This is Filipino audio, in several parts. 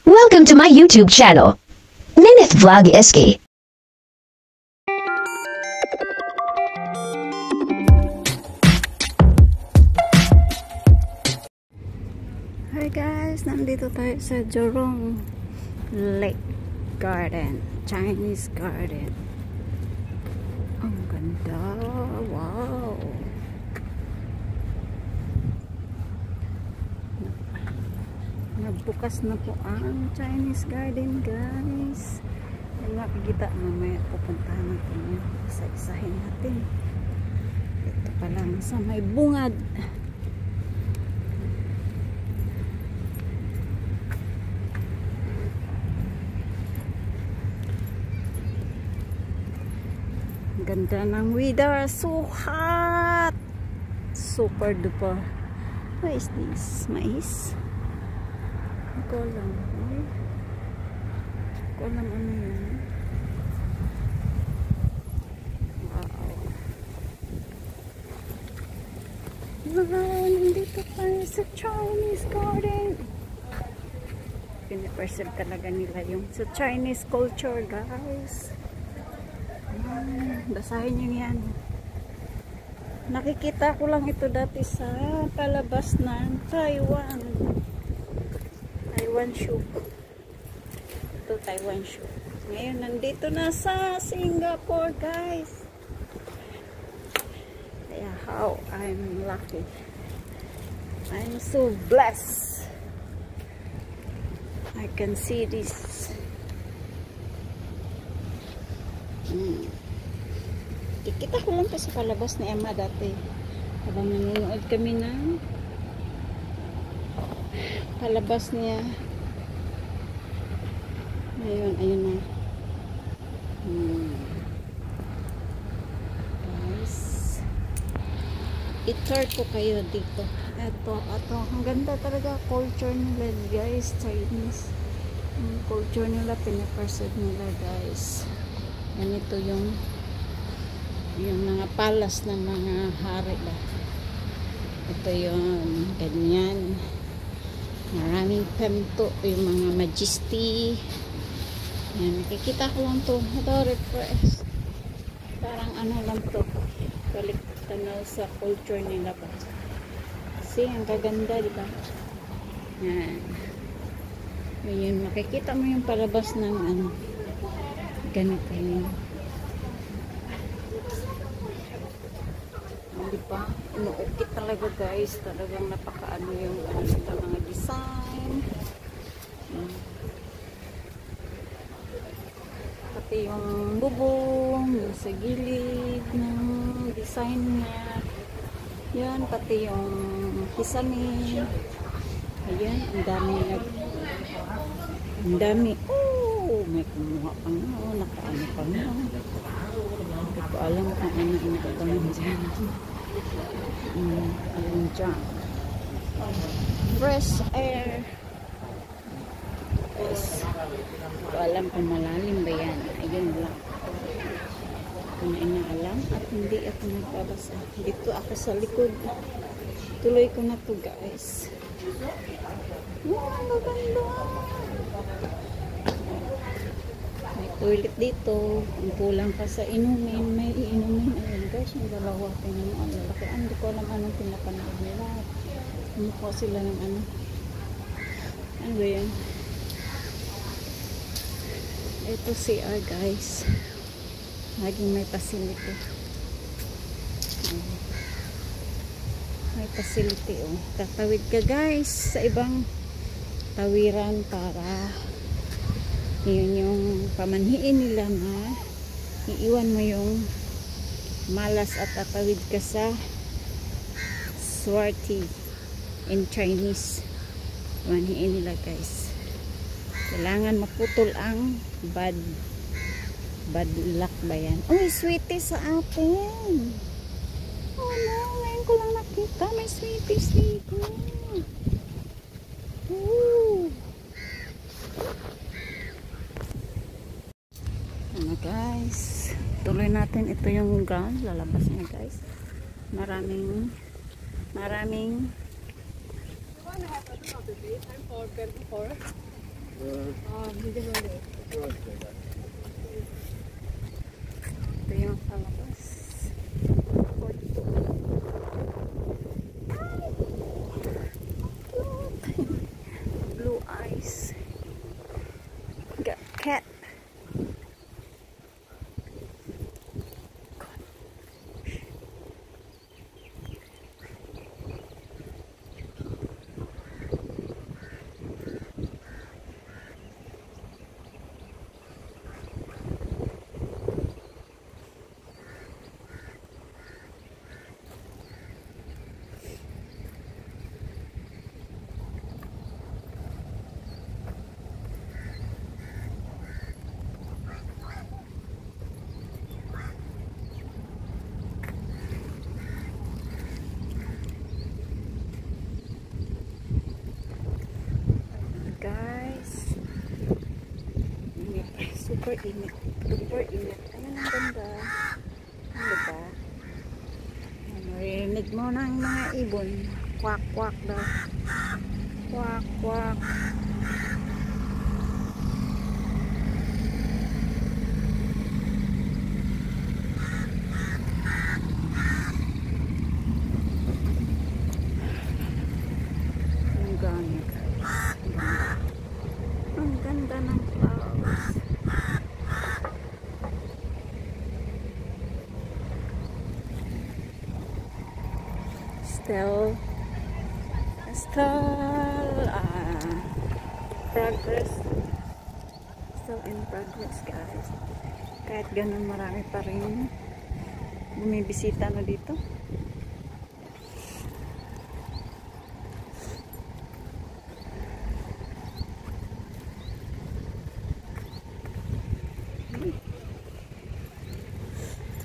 Welcome to my YouTube channel, Ninith Vlog SK. Hi guys, nandito tayo sa Jurong Lake Garden, Chinese Garden. Ang ganda, wow. Nagbukas na po ang Chinese Garden guys. Yung makikita mamaya pupuntahan natin yun. Isa-isahin natin. Ito pa lang sa may bungad. Ganda ng weather, so hot, super duper. What is this? Mais? Hindi ko alam. Hindi ko alam ano yun. Wow, nandito tayo sa Chinese Garden. Piniperceive talaga nila yung sa Chinese culture guys. Basahin nyo yan. Nakikita ko lang ito dati sa palabas ng Taiwan show. Ito Taiwan show. Ngayon nandito na sa Singapore guys. Yeah, how I'm lucky. I'm so blessed. I can see this. Kikita ko lang pa sa palabas ni Emma dati. Habang nanonood kami ng palabas niya. Ayun, ayun na. Guys. I-tour ko kayo dito. Ito. Ang ganda talaga culture nila guys. Chinese. Culture nila, pinaperceive nila guys. Ganito yung mga palace ng mga hari ba. Ito yung ganyan. Maraming pinto, yung mga majesty. Yan, nakikita ko lang to. Ito, refresh. Parang ano lang to. Balik tanaw sa culture nila ba. Kasi ang kaganda, di ba? Yan. Yun, makikita mo yung palabas ng ano. Ganito yun. Hindi pa, inuukit talaga guys. Talagang napakaano yung mga design. Pati yung bubong, yung sa gilid ng design niya. Yan, pati yung kisame. Ayan, ang dami may kumuha pa nga, nakaano pa nga. Hindi ko alam kung ano yung katanong dyan. Ayun dyan. Fresh air. Yes. Hindi ko alam kung malalim ba yan. Ayun lang. Kung na inaalam at hindi ako nagbabasa. Dito ako sa likod. Tuloy ko na to guys. Ang gaganda. May toilet dito. Ang kulang pa sa inumin. May iinumin. Ayun guys, yung dalawa. Tingnan mo. Ang lalaki. Hindi ko alam anong pinapanood nila. Ano po sila ng ano. Ano ba yan? Ito CR guys. Laging may facility. May facility oh. Tatawid ka guys sa ibang tawiran para yun yung pamanhiin nila na iiwan mo yung malas at tatawid ka sa Swarty in Chinese. Pamanhiin nila guys. Kailangan maputol ang bad luck ba yan? Uy, sweeties sa atin. Oh no, ngayon ko lang nakita. May sweeties dito. Ooh. Ano guys, tuloy natin. Ito yung ground, lalabas niya guys. Maraming Ito yung palabas. Blue eyes. Got cat. Guys, init. Super init. Super init. Ayan ang ganda. Ano ba? Marinig mo ng mga ibon. Kwak kwak daw. Kwak kwak. Ang ganda. Ang ganda ng flowers. Still progress. Still in progress, guys. Kahit ganun, marami pa rin bumibisita na dito.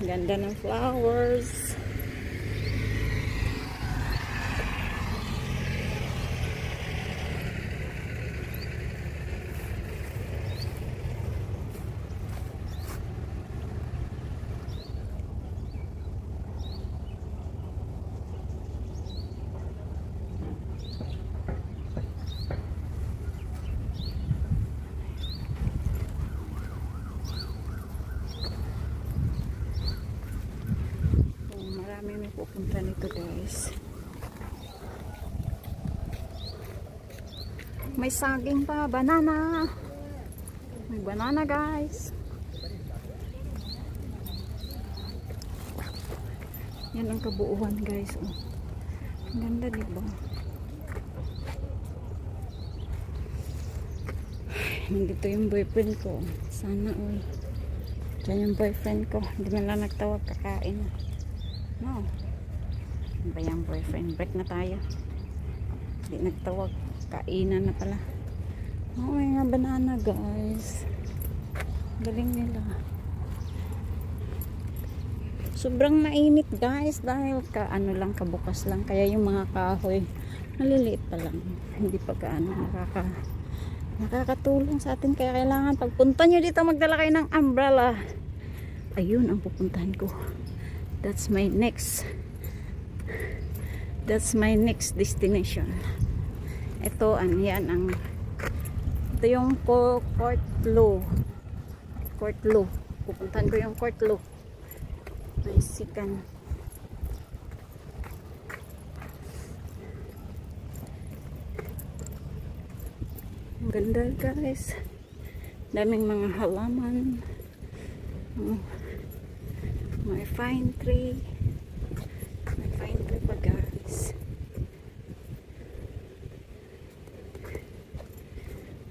Ganda ng flowers. Marami may pupunta nito, guys. May saging pa, banana. May banana, guys. Yan ang kabuuan, guys. Oh. Ang ganda, diba? Nandito yung boyfriend ko. Sana all. Diyan yung boyfriend ko. Hindi man lang nagtawag, kakain. No. Ano ba yung boyfriend? Break na tayo. Hindi nagtawag. Kainan na pala. Oh, may nga banana, guys. Galing nila. Sobrang mainit, guys. Dahil ano lang, kabukas lang. Kaya yung mga kahoy, maliliit pa lang. Hindi pa gaano nakakatulong sa atin. Kaya kailangan pagpunta nyo dito, magdala kayo ng umbrella. Ayun ang pupuntahan ko. That's my next destination. Ito ito yung Courtleau. Pupuntahan ko yung Courtleau. May sikan. Ang ganda, guys. Daming mga halaman. May fine tree. May fine tree pa, guys.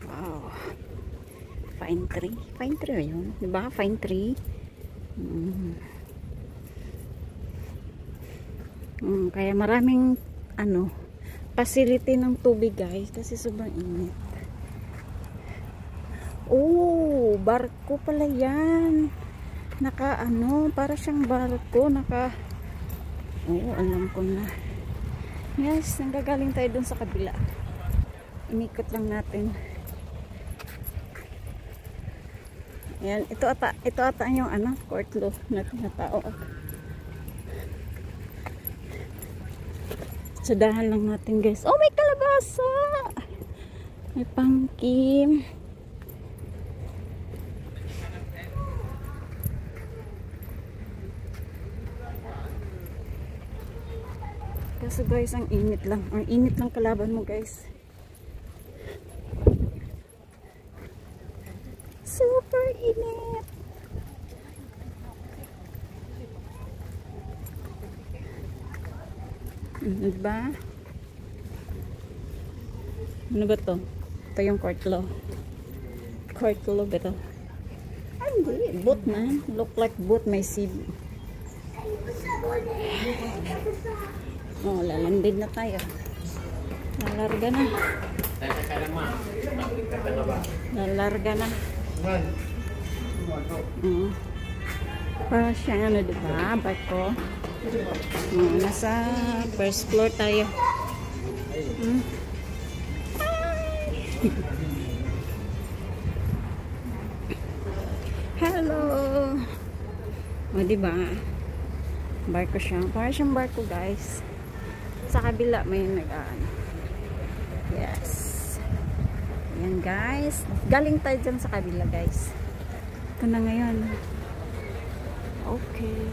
Wow. Fine tree. Fine tree yun. Diba? Fine tree. Kaya maraming facility ng tubig, guys. Kasi sobrang init. Oh, barko pala yan. Para siyang barko, alam ko na. Yes, nanggagaling tayo dun sa kabila. Inikot lang natin. Ayan, ito ata yung Courtleau na tao. Sadahan lang natin, guys. Oh, may kalabasa! May pumpkin. Kaso guys, ang init lang. Ang init lang kalaban mo guys. Super init. Diba? Ano ba to? Ito yung court law. Court law ba to? Ay, hindi. Boat man. Look like boat. May sea. Oh, lalandid na tayo. Lalarga na. Lalarga na. Para siyang ano, diba? Barko. Nasa first floor tayo. Hello! O, diba? Barko siya. Para siyang barko, guys. Sa kabila may nag-ano. Yes. Ayan, guys. Galing tayo dyan sa kabila, guys. Ito na ngayon. Okay.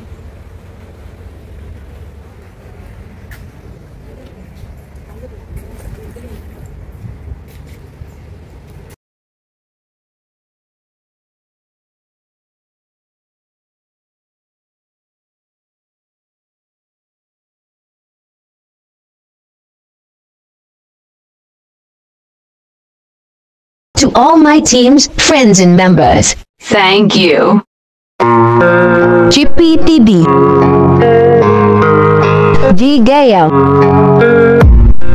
To all my team's friends and members, thank you. GPTV, G Gale,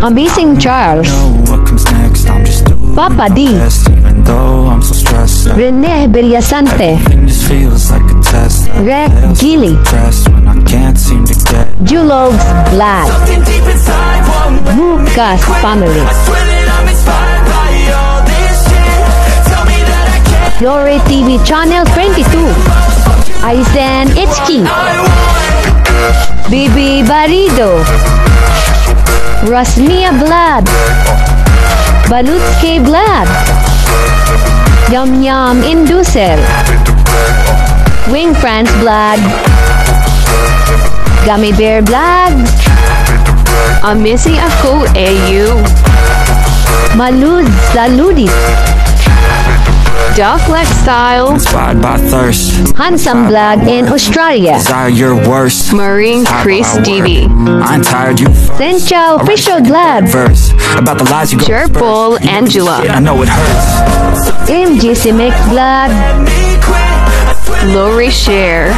Amazing Charles, Papa D, Rene Villasante, Rek Gili, Julogs Vlad, Lucas family, Glory TV Channel 22, Aizen Ichki, Bibi Barido, Rasmia Vlad, Balutske Vlad, Yum Yum Inducer, Wing France Vlad, Gummy Bear Vlad, Amisi Ako AU, Malud Saludis, Duck Style, inspired by thirst, Handsome Vlog in Australia, desire your worst, Marine Chris TV, I'm tired you Sencha Official Vlog, verse about the lies you go Jerpol disperse. Angela, I know it hurts. MGC Mix Vlog, Lori Share,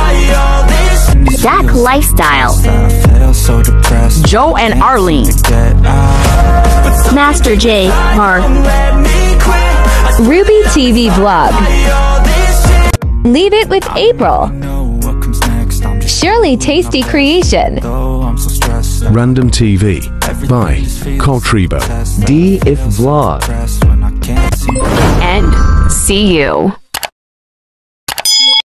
Zach Lifestyle, I feel so depressed. Joe and Arlene, Master J, Mark, Ruby TV Vlog, Leave It with April, Know what comes next. I'm just Shirley Tasty Creation, though I'm so stressed. Random TV by Coltribo. D if Vlog. When I can't see and see you.